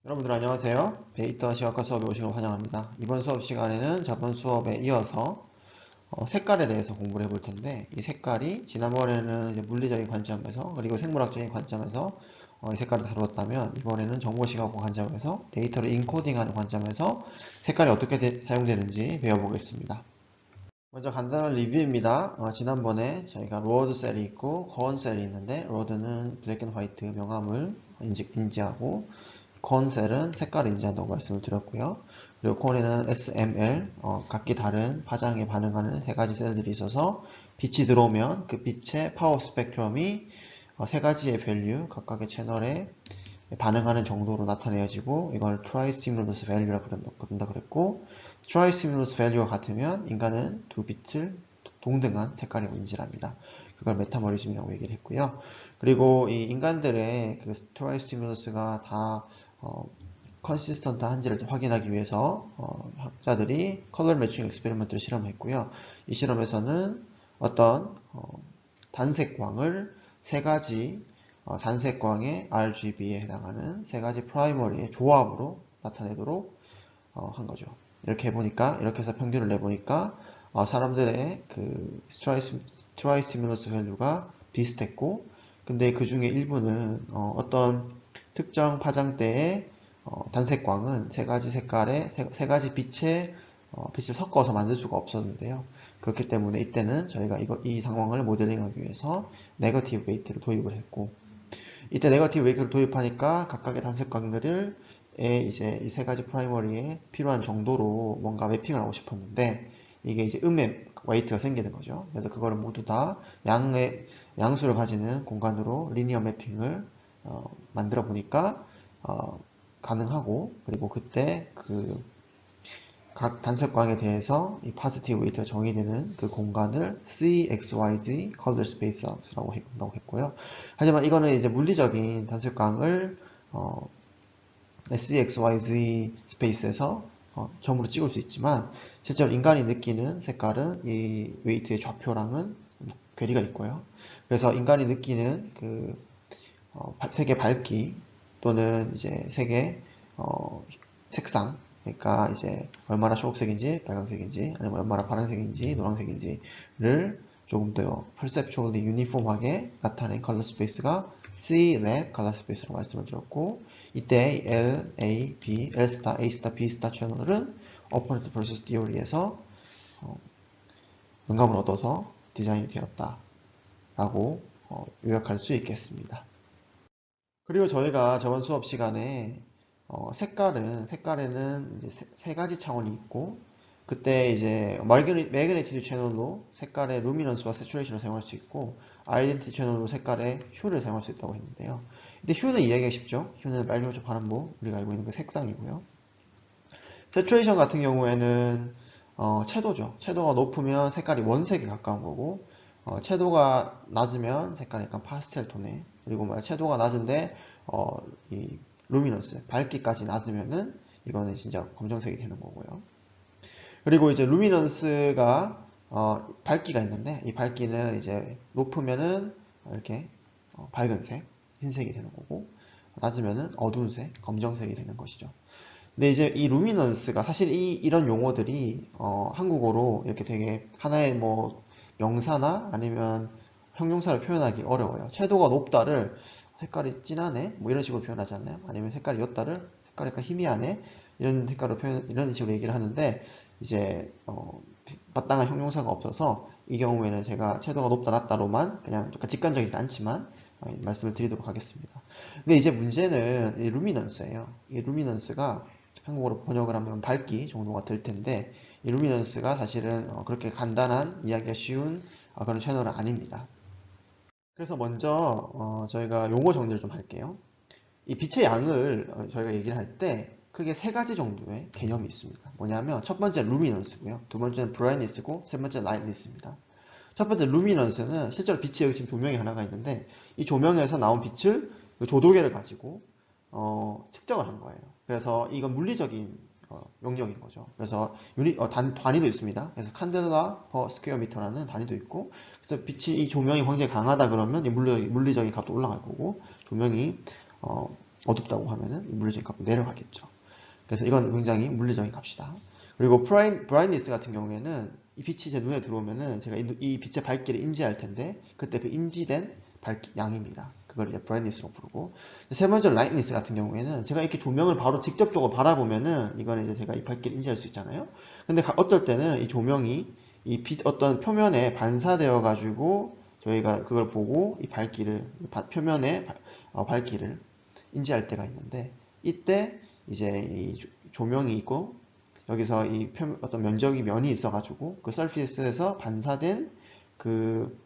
여러분들 안녕하세요. 데이터 시각화 수업에 오신 걸 환영합니다. 이번 수업 시간에는 저번 수업에 이어서 색깔에 대해서 공부를 해볼 텐데, 이 색깔이 지난번에는 이제 물리적인 관점에서 그리고 생물학적인 관점에서 이 색깔을 다루었다면, 이번에는 정보시각화 관점에서 데이터를 인코딩하는 관점에서 색깔이 어떻게 사용되는지 배워보겠습니다. 먼저 간단한 리뷰입니다. 지난번에 저희가 로드 셀이 있고 건 셀이 있는데, 로드는 블랙 앤 화이트 명암을 인지하고 콘셀은 색깔을 인지한다고 말씀을 드렸고요. 그리고 콘에는 SML, 각기 다른 파장에 반응하는 세 가지 셀들이 있어서 빛이 들어오면 그 빛의 파워 스펙트럼이 세 가지의 밸류, 각각의 채널에 반응하는 정도로 나타내어지고, 이걸 트라이스티뮬러스 밸류라고 부른다 그랬고, 트라이스티뮬러스 밸류가 같으면 인간은 두 빛을 동등한 색깔이라고 인지를 합니다. 그걸 메타모리즘이라고 얘기를 했고요. 그리고 이 인간들의 그 트라이스티뮬러스가 다 컨시스턴트 한지를 확인하기 위해서 학자들이 컬러 매칭 익스페리먼트를 실험했고요. 이 실험에서는 어떤 단색광을 세 가지 단색광의 RGB에 해당하는 세 가지 프라이머리의 조합으로 나타내도록 한 거죠. 이렇게 해보니까, 이렇게 해서 평균을 내보니까 사람들의 그 트라이스티뮬러스 밸류가 비슷했고, 근데 그 중에 일부는 어떤 특정 파장대의 단색광은 세 가지 색깔의 세 가지 빛의 빛을 섞어서 만들 수가 없었는데요. 그렇기 때문에 이때는 저희가 이 상황을 모델링하기 위해서 네거티브 웨이트를 도입을 했고, 이때 네거티브 웨이트를 도입하니까 각각의 단색광들을 이제 이 세 가지 프라이머리에 필요한 정도로 뭔가 매핑을 하고 싶었는데, 이게 이제 음의 웨이트가 생기는 거죠. 그래서 그거를 모두 다 양수를 가지는 공간으로 리니어 매핑을 만들어 보니까 가능하고, 그리고 그때 그 각 단색광에 대해서 이 포지티브 웨이트가 정의되는 그 공간을 CXYZ 컬러 스페이스라고 한다고 했고요. 하지만 이거는 이제 물리적인 단색광을 CXYZ 스페이스에서 점으로 찍을 수 있지만, 실제로 인간이 느끼는 색깔은 이 웨이트의 좌표랑은 괴리가 있고요. 그래서 인간이 느끼는 그 색의 밝기 또는 이제 색의 색상, 그러니까 이제 얼마나 초록색인지 빨간색인지 아니면 얼마나 파란색인지 노란색인지를 조금 더 perceptually 유니폼하게 나타낸 컬러 스페이스가 C-lab 컬러 스페이스라고 말씀을 드렸고, 이때 L, A, B, L 스타, A 스타, B 스타 채널은 오퍼레이터 프로세스 디오리에서 영감을 얻어서 디자인이 되었다 라고 요약할 수 있겠습니다. 그리고 저희가 저번 수업 시간에 색깔에는 이제 세 가지 차원이 있고, 그때 이제 매그네티드 채널로 색깔의 루미넌스와 세츄레이션을 사용할 수 있고, 아이덴티티 채널로 색깔의 휴를 사용할 수 있다고 했는데요. 근데 휴는 이해하기가 쉽죠. 휴는 빨주노초 파란보, 우리가 알고 있는 그 색상이고요. 세츄레이션 같은 경우에는 채도죠. 채도가 높으면 색깔이 원색에 가까운 거고, 채도가 낮으면 색깔이 약간 파스텔 톤에, 그리고 채도가 낮은데 이 루미너스 밝기까지 낮으면은 이거는 진짜 검정색이 되는 거고요. 그리고 이제 루미넌스가 밝기가 있는데, 이 밝기는 이제 높으면은 이렇게 밝은색, 흰색이 되는 거고, 낮으면은 어두운 색, 검정색이 되는 것이죠. 근데 이제 이 루미넌스가 사실 이런 용어들이 한국어로 이렇게 되게 하나의 뭐 명사나 아니면 형용사를 표현하기 어려워요. 채도가 높다를 색깔이 진하네 뭐 이런 식으로 표현하잖아요. 아니면 색깔이 옅다를 색깔이 약간 희미하네 이런 색깔로 이런 식으로 얘기를 하는데, 이제 마땅한 형용사가 없어서 이 경우에는 제가 채도가 높다 낮다로만 그냥 직관적이진 않지만 말씀을 드리도록 하겠습니다. 근데 이제 문제는 이 루미넌스예요. 이 루미넌스가 한국어로 번역을 하면 밝기 정도가 될 텐데, 이 루미넌스가 사실은 그렇게 간단한 이야기가 쉬운 그런 채널은 아닙니다. 그래서 먼저 저희가 용어 정리를 좀 할게요. 이 빛의 양을 저희가 얘기를 할 때 크게 세 가지 정도의 개념이 있습니다. 뭐냐면 첫 번째 루미넌스고요, 두 번째는 브라이트니스고, 세 번째는 라이트니스입니다. 첫 번째 루미넌스는 실제로 빛이 여기 지금 조명이 하나가 있는데, 이 조명에서 나온 빛을 그 조도계를 가지고 측정을 한 거예요. 그래서 이건 물리적인 영역인 거죠. 그래서 단위도 있습니다. 그래서 칸델라 퍼 스퀘어 미터라는 단위도 있고, 그래서 빛이 이 조명이 굉장히 강하다 그러면 이 물리적인 값도 올라갈 거고, 조명이 어둡다고 하면은 이 물리적인 값은 내려가겠죠. 그래서 이건 굉장히 물리적인 값이다. 그리고 브라이트니스 같은 경우에는 이 빛이 제 눈에 들어오면은 제가 이 빛의 밝기를 인지할 텐데 그때 그 인지된 양입니다. 그걸 이제 브라이트니스로 부르고, 세 번째로 라이트니스 같은 경우에는 제가 이렇게 조명을 바로 직접적으로 바라보면은 이거는 이제 제가 이 밝기를 인지할 수 있잖아요. 근데 어떨 때는 이 조명이 이 빛 어떤 표면에 반사되어 가지고 저희가 그걸 보고 이 밝기를 표면의 밝기를 인지할 때가 있는데, 이때 이제 이 조명이 있고 여기서 이 어떤 면적이 면이 있어가지고 그 서피스에서 반사된 그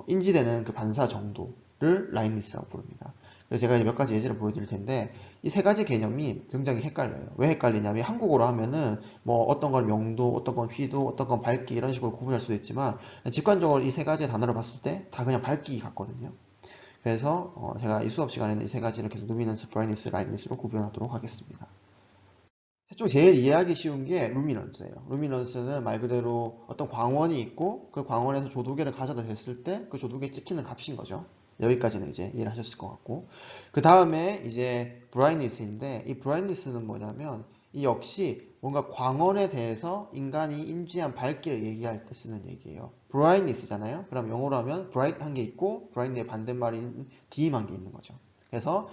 인지되는 그 반사 정도를 라인니스라고 부릅니다. 그래서 제가 이제 몇 가지 예제를 보여드릴 텐데 이 세 가지 개념이 굉장히 헷갈려요. 왜 헷갈리냐면 한국어로 하면은 뭐 어떤 건 명도, 어떤 건 휘도, 어떤 건 밝기 이런 식으로 구분할 수도 있지만 직관적으로 이 세 가지의 단어를 봤을 때 다 그냥 밝기 같거든요. 그래서 제가 이 수업 시간에는 이 세 가지를 계속 루미넌스, 브라이트니스, 라이트니스로 구분하도록 하겠습니다. 셋 중 제일 이해하기 쉬운 게 루미넌스예요. 루미넌스는 말 그대로 어떤 광원이 있고 그 광원에서 조도계를 가져다 댔을 때 그 조도계에 찍히는 값인 거죠. 여기까지는 이제 이해를 하셨을 것 같고, 그 다음에 이제 브라이트니스인데 이 브라이트니스는 뭐냐면 이 역시 뭔가 광원에 대해서 인간이 인지한 밝기를 얘기할 때 쓰는 얘기예요. 브라이트니스잖아요. 그럼 영어로 하면 bright 한 게 있고 브라이트의 반대말인 dim 한 게 있는 거죠. 그래서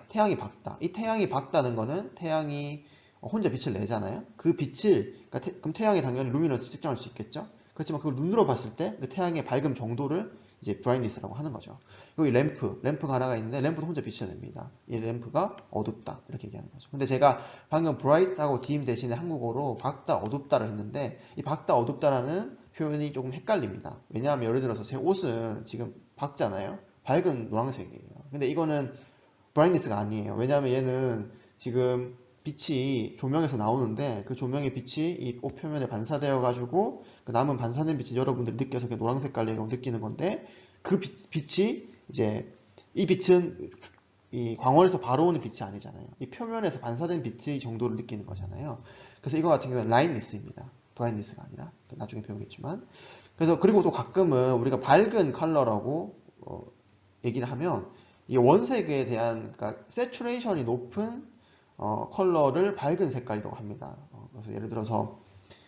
태양이 밝다. 이 태양이 밝다는 거는 태양이 혼자 빛을 내잖아요. 그 빛을, 그러니까 그럼 태양이 당연히 루미너스 측정할 수 있겠죠. 그렇지만 그걸 눈으로 봤을 때 그 태양의 밝음 정도를 이제 브라이트니스라고 하는 거죠. 여기 램프가 하나가 있는데 램프도 혼자 빛을 냅니다. 이 램프가 어둡다 이렇게 얘기하는 거죠. 근데 제가 방금 브라이트하고 dim 대신에 한국어로 밝다, 어둡다를 했는데 이 밝다, 어둡다라는 표현이 조금 헷갈립니다. 왜냐하면 예를 들어서 제 옷은 지금 밝잖아요. 밝은 노란색이에요. 근데 이거는 브라이트니스가 아니에요. 왜냐하면 얘는 지금 빛이 조명에서 나오는데 그 조명의 빛이 이 옷 표면에 반사되어 가지고 그 남은 반사된 빛을 여러분들이 느껴서 노란 색깔이라고 느끼는 건데, 그 빛이 이제 이 빛은 이 광원에서 바로 오는 빛이 아니잖아요. 이 표면에서 반사된 빛의 정도를 느끼는 거잖아요. 그래서 이거 같은 경우는 라이트니스입니다. 브라이트니스가 아니라 나중에 배우겠지만. 그래서 그리고 또 가끔은 우리가 밝은 컬러라고 얘기를 하면 이 원색에 대한, 그러니까 세츄레이션이 높은 컬러를 밝은 색깔이라고 합니다. 그래서 예를 들어서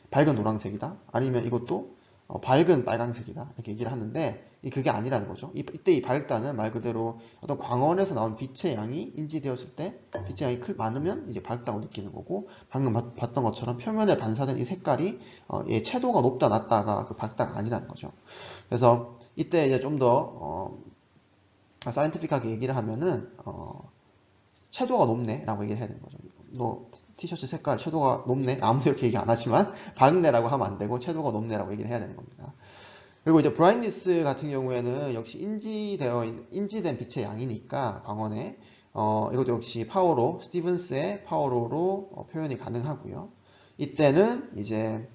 밝은 노란색이다, 아니면 이것도 밝은 빨강색이다 이렇게 얘기를 하는데 그게 아니라는 거죠. 이때 이 밝다는 말 그대로 어떤 광원에서 나온 빛의 양이 인지되었을 때 빛의 양이 많으면 이제 밝다고 느끼는 거고, 방금 봤던 것처럼 표면에 반사된 이 색깔이 채도가 높다 낮다가 그 밝다가 아니라는 거죠. 그래서 이때 이제 좀더 사이언티픽하게 얘기를 하면은 채도가 높네 라고 얘기를 해야 되는 거죠. 너 티셔츠 색깔 채도가 높네, 아무도 이렇게 얘기 안 하지만 밝네라고 하면 안 되고 채도가 높네라고 얘기를 해야 되는 겁니다. 그리고 이제 브라이트니스 같은 경우에는 역시 인지된 빛의 양이니까 광원에 이것도 역시 파워로, 스티븐스의 파워로로 표현이 가능하고요. 이때는 이제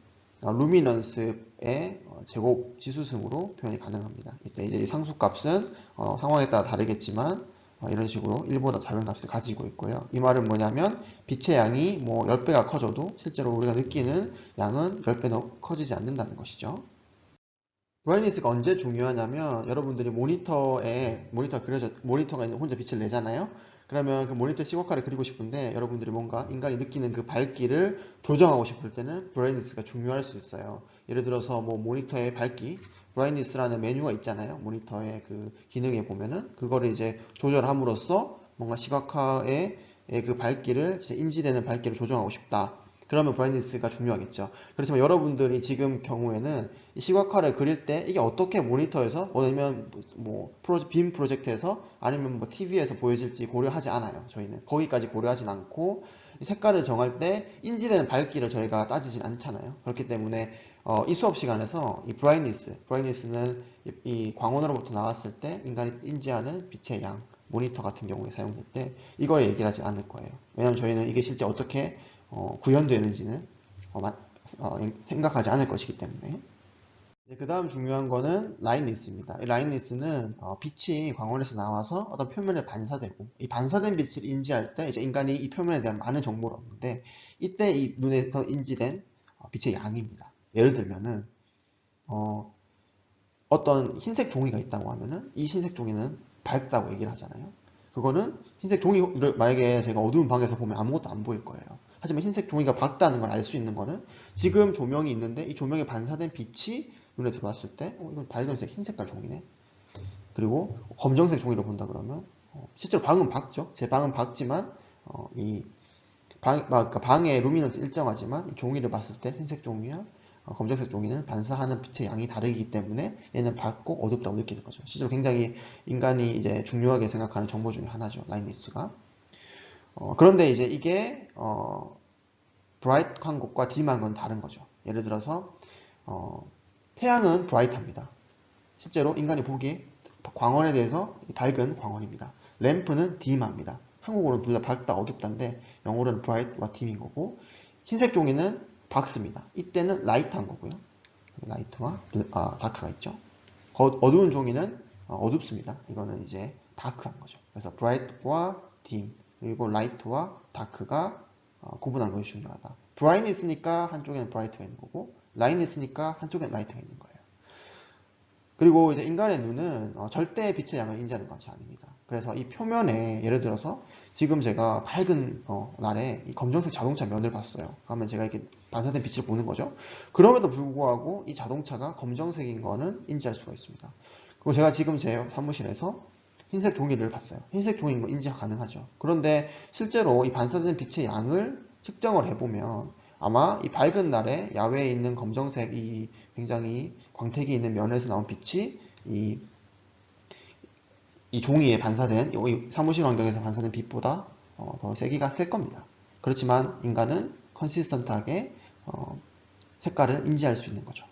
루미넌스의 제곱 지수승으로 표현이 가능합니다. 이때 이제 이 상수값은 상황에 따라 다르겠지만 이런 식으로 1보다 작은 값을 가지고 있고요. 이 말은 뭐냐면 빛의 양이 뭐 10배가 커져도 실제로 우리가 느끼는 양은 10배 커지지 않는다는 것이죠. 브라이트니스가 언제 중요하냐면 여러분들이 모니터가 혼자 빛을 내잖아요. 그러면 그 모니터 시각화를 그리고 싶은데 여러분들이 뭔가 인간이 느끼는 그 밝기를 조정하고 싶을 때는 브라이트니스가 중요할 수 있어요. 예를 들어서 뭐 모니터의 밝기, 브라이트니스라는 메뉴가 있잖아요. 모니터의 그 기능에 보면은 그거를 이제 조절함으로써 뭔가 시각화의 그 밝기를, 인지되는 밝기를 조정하고 싶다. 그러면 브라이트니스가 중요하겠죠. 그렇지만 여러분들이 지금 경우에는 이 시각화를 그릴 때 이게 어떻게 모니터에서 아니면 빔 프로젝트에서 아니면 뭐 TV에서 보여질지 고려하지 않아요. 저희는 거기까지 고려하진 않고 색깔을 정할 때 인지되는 밝기를 저희가 따지진 않잖아요. 그렇기 때문에 이 수업 시간에서 이 브라이트니스는 이 광원으로부터 나왔을 때 인간이 인지하는 빛의 양, 모니터 같은 경우에 사용될 때 이걸 얘기를 하지 않을 거예요. 왜냐하면 저희는 이게 실제 어떻게 구현되는지는 생각하지 않을 것이기 때문에. 그 다음 중요한 거는 라인리스입니다. 이 라인리스는 빛이 광원에서 나와서 어떤 표면에 반사되고 이 반사된 빛을 인지할 때 이제 인간이 이 표면에 대한 많은 정보를 얻는데 이때 이 눈에서 인지된 빛의 양입니다. 예를 들면은 어떤 흰색 종이가 있다고 하면은 이 흰색 종이는 밝다고 얘기를 하잖아요. 그거는 흰색 종이를 만약에 제가 어두운 방에서 보면 아무것도 안 보일 거예요. 하지만 흰색 종이가 밝다는 걸 알 수 있는 거는 지금 조명이 있는데 이 조명에 반사된 빛이 눈에 들어왔을 때 이건 밝은색 흰색깔 종이네. 그리고 검정색 종이를 본다 그러면 실제로 방은 밝죠. 제 방은 밝지만 그러니까 방의 루미넌스 일정하지만 이 종이를 봤을 때 흰색 종이와 검정색 종이는 반사하는 빛의 양이 다르기 때문에 얘는 밝고 어둡다고 느끼는 거죠. 실제로 굉장히 인간이 이제 중요하게 생각하는 정보 중에 하나죠. 라이니스가. 그런데 이제 이게 브라이트한 것과 딤한 건 다른 거죠. 예를 들어서 태양은 브라이트합니다. 실제로 인간이 보기에 광원에 대해서 밝은 광원입니다. 램프는 딤합니다. 한국어로는 둘 다 밝다, 어둡다인데 영어로는 bright와 dim인 거고 흰색 종이는 밝습니다. 이때는 light한 거고요. light와 dark가 있죠. 어두운 종이는 어둡습니다. 이거는 이제 dark한 거죠. 그래서 bright와 dim 그리고 light와 dark가 구분하는 것이 중요하다. brightness니까 한쪽에는 bright가 있는 거고 lightness니까 한쪽에는 light가 있는 거예요. 그리고 이제 인간의 눈은 절대 빛의 양을 인지하는 것이 아닙니다. 그래서 이 표면에 예를 들어서 지금 제가 밝은 날에 이 검정색 자동차 면을 봤어요. 그러면 제가 이렇게 반사된 빛을 보는 거죠. 그럼에도 불구하고 이 자동차가 검정색인 거는 인지할 수가 있습니다. 그리고 제가 지금 제 사무실에서 흰색 종이를 봤어요. 흰색 종이인 거 인지가 가능하죠. 그런데 실제로 이 반사된 빛의 양을 측정을 해보면 아마 이 밝은 날에 야외에 있는 검정색 이 굉장히 광택이 있는 면에서 나온 빛이 이 종이에 반사된 이 사무실 환경에서 반사된 빛보다 더 세기가 셀 겁니다. 그렇지만 인간은 컨시스턴트하게 색깔을 인지할 수 있는 거죠.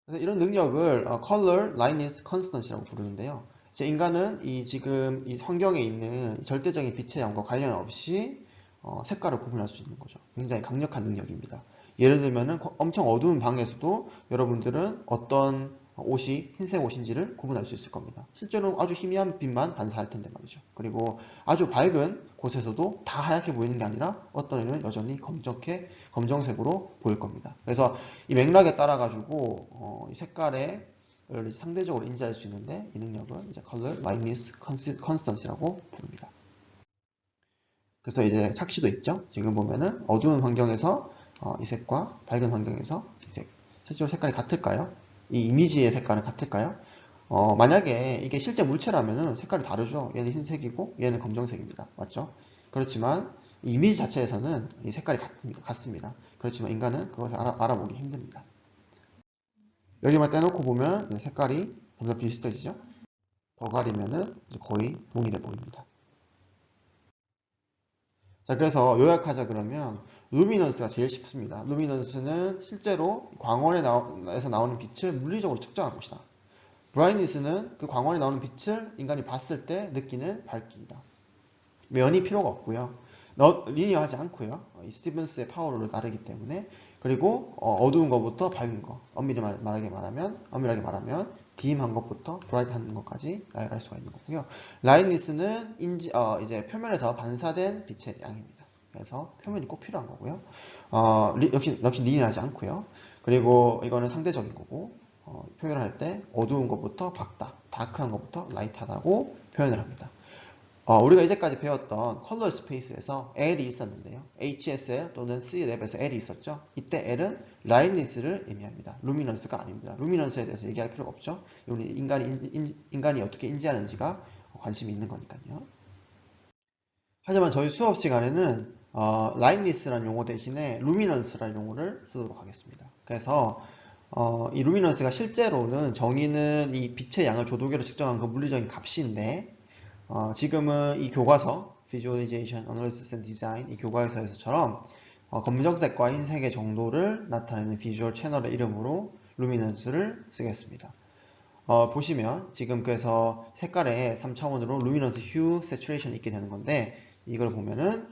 그래서 이런 능력을 Color Lightness Constant이라고 부르는데요. 이제 인간은 지금 이 환경에 있는 절대적인 빛의 양과 관련 없이 색깔을 구분할 수 있는 거죠. 굉장히 강력한 능력입니다. 예를 들면은 엄청 어두운 방에서도 여러분들은 어떤 옷이 흰색 옷인지를 구분할 수 있을 겁니다. 실제로 아주 희미한 빛만 반사할 텐데 말이죠. 그리고 아주 밝은 곳에서도 다 하얗게 보이는 게 아니라 어떤 애는 여전히 검정색으로 보일 겁니다. 그래서 이 맥락에 따라 가지고 이 색깔의 상대적으로 인지할 수 있는데 이 능력을 이제 Color Lightness Constant이라고 부릅니다. 그래서 이제 착시도 있죠. 지금 보면은 어두운 환경에서 이 색과 밝은 환경에서 이 색. 실제로 색깔이 같을까요? 이 이미지의 색깔은 같을까요? 만약에 이게 실제 물체라면은 색깔이 다르죠. 얘는 흰색이고 얘는 검정색입니다. 맞죠? 그렇지만 이 이미지 자체에서는 이 색깔이 같습니다. 그렇지만 인간은 그것을 알아보기 힘듭니다. 여기만 떼놓고 보면 색깔이 점점 비슷해지죠. 더 가리면은 거의 동일해 보입니다. 자, 그래서 요약하자 그러면 루미넌스가 제일 쉽습니다. 루미넌스는 실제로 광원에서 나오는 빛을 물리적으로 측정한 것이다. 브라이트니스는 그 광원에 나오는 빛을 인간이 봤을 때 느끼는 밝기이다. 면이 필요가 없고요. 리니어하지 않고요. 이 스티븐스의 파워로 다르기 때문에 그리고 어두운 것부터 밝은 것, 엄밀하게 말하면 딤한 것부터 브라이트한 것까지 나열할 수가 있는 거고요. 라이트니스는 이제 표면에서 반사된 빛의 양입니다. 그래서 표면이 꼭 필요한 거고요. 역시 리니어하지 않고요. 그리고 이거는 상대적인 거고 표현을 할 때 어두운 것부터 밝다, 다크한 것부터 라이트하다고 표현을 합니다. 우리가 이제까지 배웠던 컬러 스페이스에서 L이 있었는데요. HSL 또는 C랩에서 L이 있었죠. 이때 L은 라이트니스를 의미합니다. 루미넌스가 아닙니다. 루미넌스에 대해서 얘기할 필요가 없죠. 우리 인간이 어떻게 인지하는지가 관심이 있는 거니까요. 하지만 저희 수업 시간에는 라이트니스라는 용어 대신에 루미넌스라는 용어를 쓰도록 하겠습니다. 그래서 이 루미넌스가 실제로는 정의는 이 빛의 양을 조도계로 측정한 그 물리적인 값인데 지금은 이 교과서 Visualization, Analysis and Design 이 교과서에서처럼 검정색과 흰색의 정도를 나타내는 비주얼 채널의 이름으로 루미넌스를 쓰겠습니다. 보시면 지금 그래서 색깔의 3차원으로 루미넌스, 휴, 세츄레이션이 있게 되는 건데 이걸 보면은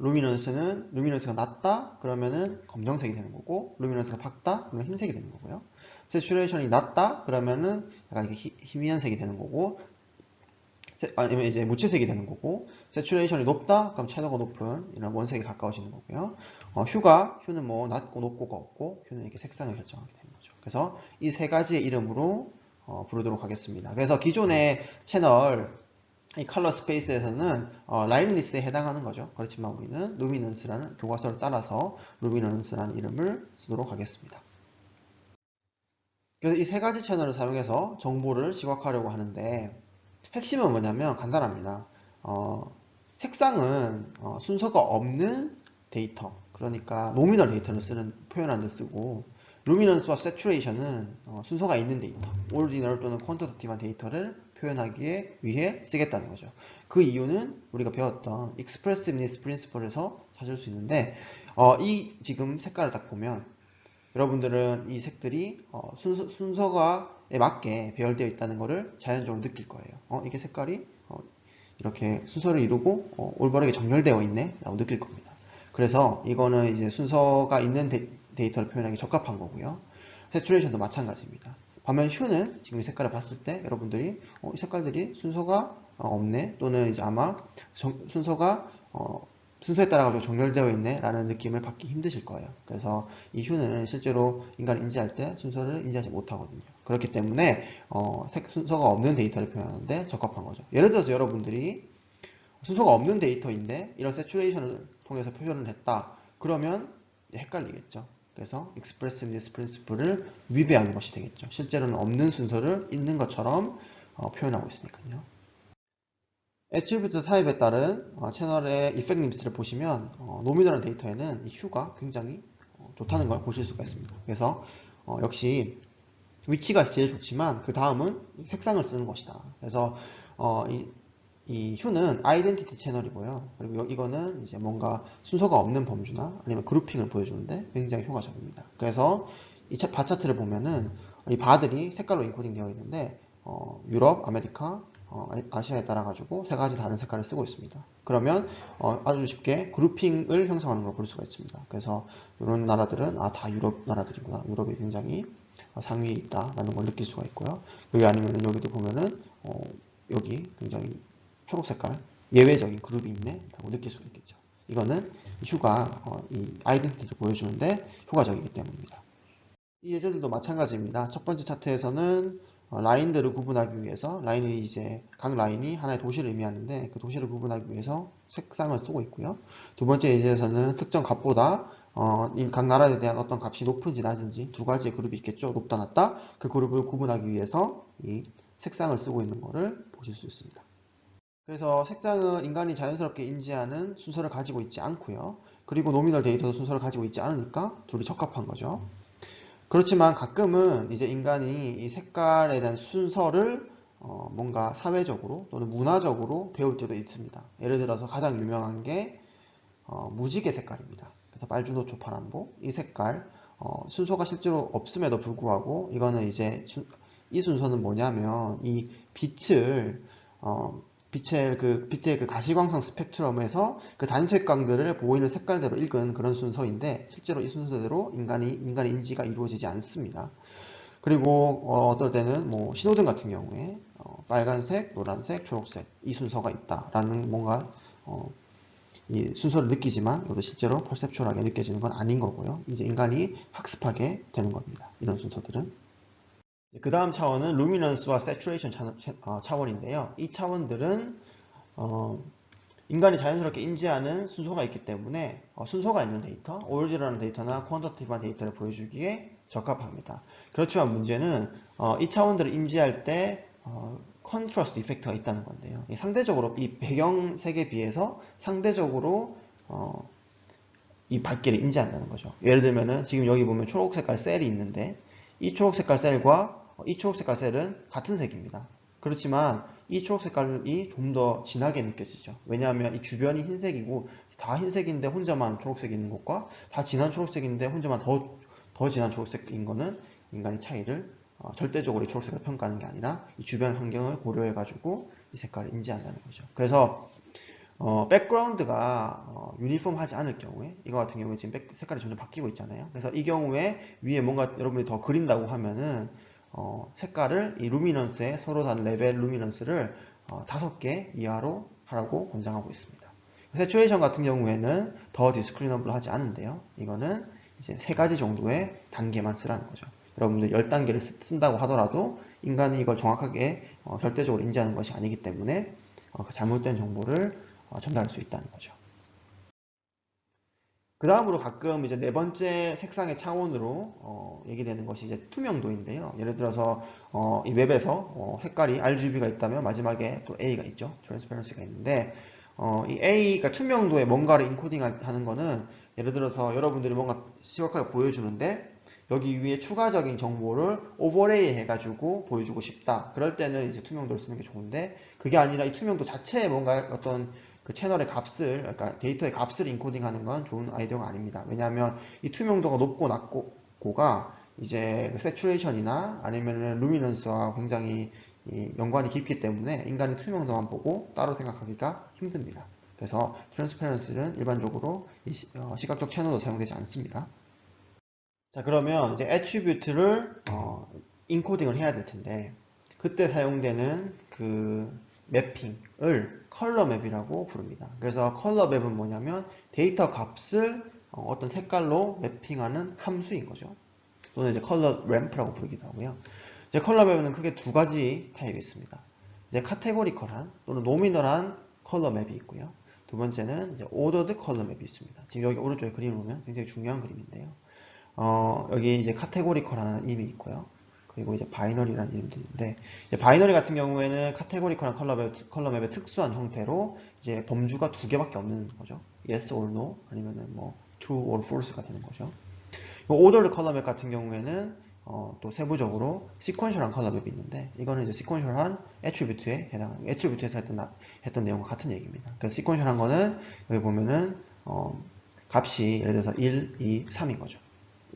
루미넌스가 낮다 그러면은 검정색이 되는 거고 루미넌스가 밝다 그러면 흰색이 되는 거고요. 세츄레이션이 낮다 그러면은 약간 이렇게 희미한 색이 되는 거고 아니면 이제 무채색이 되는 거고 세츄레이션이 높다 그럼 채도가 높은 이런 원색에 가까워지는 거고요. 휴는 뭐 낮고 높고가 없고 휴는 이렇게 색상을 결정하게 되는 거죠. 그래서 이 세 가지의 이름으로 부르도록 하겠습니다. 그래서 기존의 채널 이 컬러 스페이스에서는 라인리스에 해당하는 거죠. 그렇지만 우리는 루미넌스라는 교과서를 따라서 루미넌스라는 이름을 쓰도록 하겠습니다. 그래서 이 세 가지 채널을 사용해서 정보를 시각화하려고 하는데 핵심은 뭐냐면 간단합니다. 색상은 순서가 없는 데이터, 그러니까 노미널 데이터를 표현하는 데 쓰고, 루미넌스와 세츄레이션은 순서가 있는 데이터, 오리지널 또는 퀀터티티브한 데이터를 표현하기 위해 쓰겠다는 거죠. 그 이유는 우리가 배웠던 익스프레시브니스 프린시플에서 찾을 수 있는데, 이 지금 색깔을 딱 보면 여러분들은 이 색들이 순서가에 맞게 배열되어 있다는 것을 자연적으로 느낄 거예요. 이게 색깔이 이렇게 순서를 이루고 올바르게 정렬되어 있네 라고 느낄 겁니다. 그래서 이거는 이제 순서가 있는 데이터를 표현하기 적합한 거고요. 세츄레이션도 마찬가지입니다. 반면 휴는 지금 이 색깔을 봤을 때 여러분들이 이 색깔들이 순서가 없네, 또는 이제 아마 순서가 순서에 따라 가지고 정렬되어 있네 라는 느낌을 받기 힘드실 거예요. 그래서 이 휴는 실제로 인간을 인지할 때 순서를 인지하지 못하거든요. 그렇기 때문에 순서가 없는 데이터를 표현하는데 적합한 거죠. 예를 들어서 여러분들이 순서가 없는 데이터인데 이런 세츄레이션을 통해서 표현을 했다. 그러면 헷갈리겠죠. 그래서 expressiveness principle을 위배하는 것이 되겠죠. 실제로는 없는 순서를 있는 것처럼 표현하고 있으니까요. 애트리뷰트 타입에 따른 채널의 이펙트님스를 보시면 노미널한 데이터에는 이 휴가 굉장히 좋다는 걸 보실 수가 있습니다. 그래서 역시 위치가 제일 좋지만 그 다음은 색상을 쓰는 것이다. 그래서 이 휴는 아이덴티티 채널이고요. 그리고 이거는 이제 뭔가 순서가 없는 범주나 아니면 그룹핑을 보여주는데 굉장히 효과적입니다. 그래서 이 바 차트를 보면은 이 바들이 색깔로 인코딩 되어 있는데 유럽, 아메리카, 아시아에 따라 가지고 세 가지 다른 색깔을 쓰고 있습니다. 그러면 아주 쉽게 그룹핑을 형성하는 걸 볼 수가 있습니다. 그래서 이런 나라들은 다 유럽 나라들이구나, 유럽이 굉장히 상위에 있다라는 걸 느낄 수가 있고요. 여기 아니면 여기도 보면은 여기 굉장히 초록 색깔 예외적인 그룹이 있네 라고 느낄 수가 있겠죠. 이거는 휴가 이 아이덴티티를 보여주는데 효과적이기 때문입니다. 이 예제들도 마찬가지입니다. 첫 번째 차트에서는 라인들을 구분하기 위해서, 라인이 이제 각 라인이 하나의 도시를 의미하는데 그 도시를 구분하기 위해서 색상을 쓰고 있고요. 두 번째 예제에서는 특정 값보다 각 나라에 대한 어떤 값이 높은지 낮은지 두 가지의 그룹이 있겠죠. 높다 낮다. 그 그룹을 구분하기 위해서 이 색상을 쓰고 있는 것을 보실 수 있습니다. 그래서 색상은 인간이 자연스럽게 인지하는 순서를 가지고 있지 않고요. 그리고 노미널 데이터도 순서를 가지고 있지 않으니까 둘이 적합한 거죠. 그렇지만 가끔은 이제 인간이 이 색깔에 대한 순서를 뭔가 사회적으로 또는 문화적으로 배울 때도 있습니다. 예를 들어서 가장 유명한 게 무지개 색깔입니다. 그래서 말주노초 파란보, 이 색깔 순서가 실제로 없음에도 불구하고 이거는 이제 이 순서는 뭐냐면 이 빛의 그 가시광선 스펙트럼에서 그 단색광들을 보이는 색깔대로 읽은 그런 순서인데 실제로 이 순서대로 인간의 인지가 이루어지지 않습니다. 그리고 어떨 때는 뭐 신호등 같은 경우에 빨간색, 노란색, 초록색 이 순서가 있다라는 뭔가 이 순서를 느끼지만 이것도 실제로 퍼셉츄얼하게 느껴지는 건 아닌 거고요. 이제 인간이 학습하게 되는 겁니다. 이런 순서들은. 그 다음 차원은 루미넌스와 세츄레이션 차원인데요. 이 차원들은 인간이 자연스럽게 인지하는 순서가 있기 때문에 순서가 있는 데이터, 오리지널한 데이터나 퀀터티브한 데이터를 보여주기에 적합합니다. 그렇지만 문제는 이 차원들을 인지할 때 컨트라스트 이펙트가 있다는 건데요. 상대적으로 이 배경색에 비해서 상대적으로 이 밝기를 인지한다는 거죠. 예를 들면은 지금 여기 보면 초록 색깔 셀이 있는데 이 초록 색깔 셀과 이 초록 색깔 셀은 같은 색입니다. 그렇지만 이 초록 색깔이 좀 더 진하게 느껴지죠. 왜냐하면 이 주변이 흰색이고 다 흰색인데 혼자만 초록색이 있는 것과 다 진한 초록색인데 혼자만 더 진한 초록색인 거는 인간의 차이를 절대적으로 이 초록색을 평가하는 게 아니라 이 주변 환경을 고려해 가지고 이 색깔을 인지한다는 거죠. 그래서 백그라운드가 유니폼하지 않을 경우에 이거 같은 경우에 지금 색깔이 점점 바뀌고 있잖아요. 그래서 이 경우에 위에 뭔가 여러분이 더 그린다고 하면은 색깔을 이 루미넌스의 서로 다른 레벨 루미넌스를 5개 이하로 하라고 권장하고 있습니다. 세츄레이션 같은 경우에는 더 디스크리너블 하지 않은데요. 이거는 이제 3가지 정도의 단계만 쓰라는 거죠. 여러분들 10단계를 쓴다고 하더라도 인간이 이걸 정확하게 절대적으로 인지하는 것이 아니기 때문에 그 잘못된 정보를 전달할 수 있다는 거죠. 그 다음으로 가끔 이제 네 번째 색상의 차원으로 얘기되는 것이 이제 투명도인데요. 예를 들어서 이 웹에서 색깔이 RGB가 있다면 마지막에 또 A가 있죠. Transparency가 있는데 이 A가 투명도에 뭔가를 인코딩하는 거는 예를 들어서 여러분들이 뭔가 시각화를 보여주는데 여기 위에 추가적인 정보를 오버레이 해가지고 보여주고 싶다. 그럴 때는 이제 투명도를 쓰는 게 좋은데 그게 아니라 이 투명도 자체에 뭔가 어떤 그 채널의 값을, 그러니까 데이터의 값을 인코딩하는 건 좋은 아이디어가 아닙니다. 왜냐하면 이 투명도가 높고 낮고가 이제 세츄레이션이나 아니면은 루미넌스와 굉장히 연관이 깊기 때문에 인간이 투명도만 보고 따로 생각하기가 힘듭니다. 그래서 트랜스페런스는 일반적으로 시각적 채널도 사용되지 않습니다. 자, 그러면 이제 애트리뷰트를 인코딩을 해야 될 텐데 그때 사용되는 그 매핑을 컬러 맵이라고 부릅니다. 그래서 컬러 맵은 뭐냐면 데이터 값을 어떤 색깔로 매핑하는 함수인 거죠. 또는 이제 컬러 램프라고 부르기도 하고요. 이제 컬러 맵은 크게 두 가지 타입이 있습니다. 이제 카테고리컬한 또는 노미널한 컬러 맵이 있고요. 두 번째는 이제 오더드 컬러 맵이 있습니다. 지금 여기 오른쪽에 그림을 보면 굉장히 중요한 그림인데요. 여기 이제 카테고리컬하는 이름이 있고요. 그리고 이제 바이너리라는 이름도 있는데, 이제 바이너리 같은 경우에는 카테고리컬한 컬러맵의 특수한 형태로 이제 범주가 두 개밖에 없는 거죠. yes or no, 아니면은 뭐 true or false가 되는 거죠. 오더드 컬러맵 같은 경우에는 또 세부적으로 시퀀셜한 컬러맵이 있는데, 이거는 이제 시퀀셜한 애트리뷰트에 해당하는, 애트리뷰트에서 했던 내용과 같은 얘기입니다. 그래서 시퀀셜한 거는 여기 보면은 값이 예를 들어서 1, 2, 3인 거죠.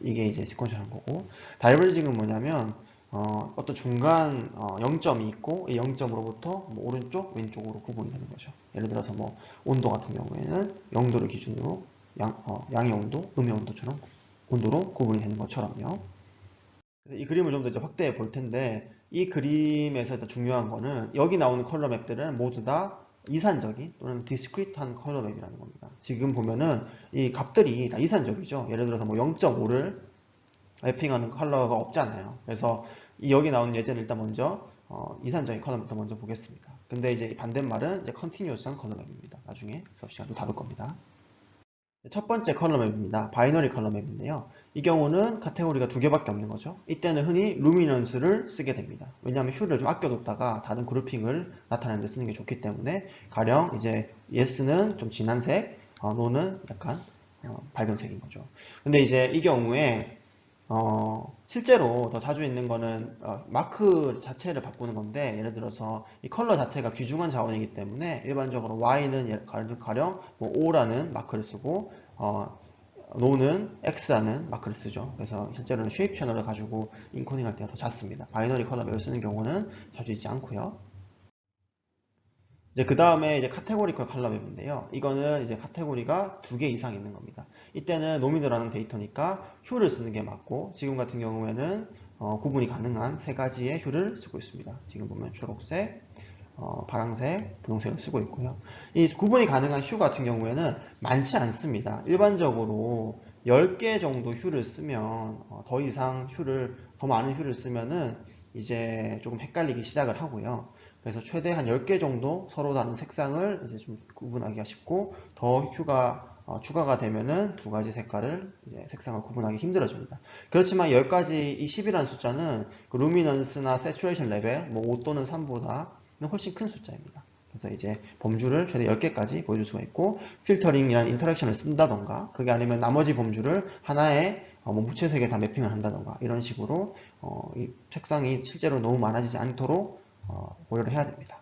이게 이제 시퀀셜한 거고, 다이버징은 뭐냐면 어떤 중간 0점이 있고 이 0점으로부터 뭐 오른쪽, 왼쪽으로 구분이 되는 거죠. 예를 들어서 뭐 온도 같은 경우에는 0도를 기준으로 양의 온도, 음의 온도처럼 온도로 구분이 되는 것처럼요. 이 그림을 좀 더 이제 확대해 볼 텐데 이 그림에서 일단 중요한 거는 여기 나오는 컬러 맵들은 모두 다 이산적인 또는 디스크리트한 컬러 맵이라는 겁니다. 지금 보면은 이 값들이 다 이산적이죠. 예를 들어서 뭐 0.5를 맵핑하는 컬러가 없잖아요. 그래서 이 여기 나오는 예제는 일단 먼저 이산적인 컬러 맵부터 먼저 보겠습니다. 근데 이제 반대말은 이제 컨티뉴어스한 컬러 맵입니다. 나중에 수업 시간에 다룰 겁니다. 첫 번째 컬러 맵입니다. 바이너리 컬러 맵인데요. 이 경우는 카테고리가 두 개밖에 없는 거죠. 이때는 흔히 루미넌스를 쓰게 됩니다. 왜냐하면 휴를 좀 아껴뒀다가 다른 그룹핑을 나타내는 데 쓰는 게 좋기 때문에 가령 이제 yes는 좀 진한 색, no는 약간 밝은 색인 거죠. 근데 이제 이 경우에 실제로 더 자주 있는 거는 마크 자체를 바꾸는 건데 예를 들어서 이 컬러 자체가 귀중한 자원이기 때문에 일반적으로 Y는 가령 뭐 O라는 마크를 쓰고 no는 X라는 마크를 쓰죠. 그래서 실제로는 쉐입 채널을 가지고 인코딩 할 때가 더 잦습니다. 바이너리 컬러맵을 쓰는 경우는 자주 있지 않고요. 이제 그 다음에 이제 카테고리컬 컬러맵인데요. 이거는 이제 카테고리가 두 개 이상 있는 겁니다. 이때는 노미널라는 데이터니까 휴를 쓰는 게 맞고 지금 같은 경우에는 구분이 가능한 세 가지의 휴를 쓰고 있습니다. 지금 보면 초록색, 파란색, 분홍색을 쓰고 있고요. 이 구분이 가능한 휴 같은 경우에는 많지 않습니다. 일반적으로 10개 정도 휴를 쓰면 더 이상 더 많은 휴를 쓰면은 이제 조금 헷갈리기 시작을 하고요. 그래서 최대 한 10개 정도 서로 다른 색상을 이제 좀 구분하기가 쉽고 더 휴가 추가가 되면은 두 가지 색깔을 이제 색상을 구분하기 힘들어집니다. 그렇지만 10가지 이 10이라는 숫자는 그 루미넌스나 세츄레이션 레벨 뭐 5 또는 3보다 훨씬 큰 숫자입니다. 그래서 이제 범주를 최대 10개까지 보여줄 수가 있고 필터링이라는 인터랙션을 쓴다던가 그게 아니면 나머지 범주를 하나의 뭐 무채색에 다 매핑을 한다던가 이런 식으로 이 색상이 실제로 너무 많아지지 않도록 고려를 해야 됩니다.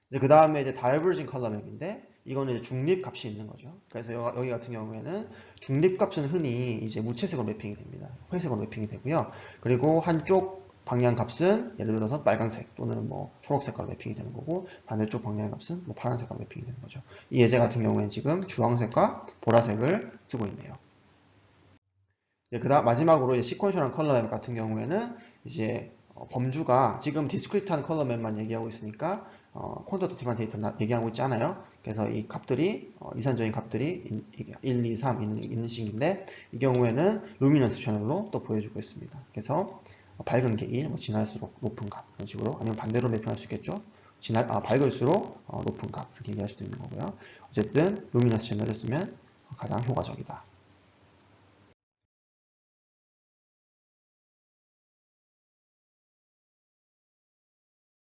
이제 그 다음에 이제 다이버징 컬러 맵인데 이거는 이제 중립 값이 있는 거죠. 그래서 여기 같은 경우에는 중립 값은 흔히 이제 무채색으로 매핑이 됩니다. 회색으로 매핑이 되고요. 그리고 한쪽 방향 값은 예를 들어서 빨간색 또는 뭐 초록색깔로 매핑이 되는 거고 반대쪽 방향 값은 뭐 파란색깔로 매핑이 되는 거죠. 이 예제 같은 경우에는 지금 주황색과 보라색을 쓰고 있네요. 그다음 마지막으로 이제 시퀀셜한 컬러 맵 같은 경우에는 이제 범주가 지금 디스크리트한 컬러 맵만 얘기하고 있으니까 퀀터티티브한 데이터 얘기하고 있지 않아요. 그래서 이 값들이 이산적인 값들이 1, 2, 3 있는 식인데 이 경우에는 루미넌스 채널로 또 보여주고 있습니다. 그래서 밝은 게 1, 뭐 진할수록 높은 값 이런 식으로, 아니면 반대로 매핑할 수 있겠죠. 밝을수록 높은 값 이렇게 얘기할 수도 있는 거고요. 어쨌든 루미너스 채널을 쓰면 가장 효과적이다.